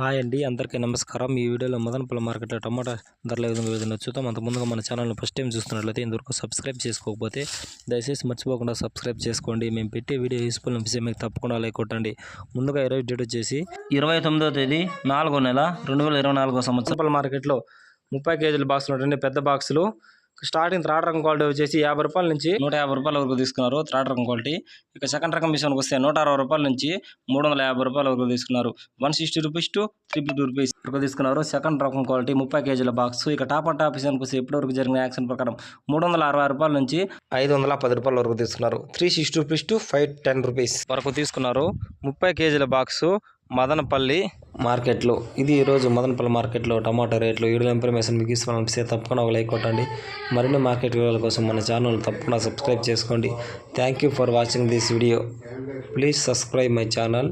Hi అండి, అందరికీ నమస్కారం. ఈ వీడియోలో మదనపల్లి మార్కెట్లో టమాటా ధరల విధంగా చూద్దాం. అంత ముందుగా మన ఛానల్ని ఫస్ట్ టైం చూస్తున్నట్లయితే ఇంతవరకు సబ్స్క్రైబ్ చేసుకోకపోతే దయచేసి మర్చిపోకుండా సబ్స్క్రైబ్ చేసుకోండి. మేము పెట్టే వీడియో యూస్ఫుల్ అనిపిస్తే మీకు తప్పకుండా లైక్ కొట్టండి. ముందుగా ఈరోజు డేట్ వచ్చేసి 29వ తేదీ 4వ నెల 2024 సంవత్సరం. మార్కెట్లో 30 కేజీల బాక్సులు ఉంటాయండి. పెద్ద బాక్సులు స్టార్టింగ్ థర్డ్ రకం క్వాలిటీ వచ్చేసి 50 రూపాయల నుంచి 150 రూపాయల వరకు తీసుకున్నారు. థర్డ్ రకం క్వాలిటీ. ఇక సెకండ్ రకం విషయానికి వస్తే 160 రూపాయల నుంచి 350 రూపాయల వరకు తీసుకున్నారు. 160 రూపీస్ టు 350 రూపీస్ వరకు తీసుకున్నారు. సెకండ్ రకం క్వాలిటీ 30 కేజీల బాక్స్. ఇక టాప్ అండ్ టాప్ విషయానికి వస్తే ఇప్పటివరకు జరిగిన యాక్షన్ ప్రకారం 360 రూపాయల నుంచి 510 రూపాయల వరకు తీసుకున్నారు. 360 రూపీస్ టు 510 రూపీస్ వరకు తీసుకున్నారు. 30 కేజీల బాక్సు మదనపల్లి మార్కెట్లో. ఇది ఈరోజు మదనపల్లి మార్కెట్లో టమాటా రేట్లు. వీడియో ఇన్ఫర్మేషన్ మీకు ఇష్టమనిపిస్తే తప్పకుండా ఒక లైక్ కొట్టండి. మరిన్ని మార్కెట్ వివరాల కోసం మన ఛానల్ తప్పకుండా సబ్స్క్రైబ్ చేసుకోండి. Thank you for watching this video. Please subscribe my channel.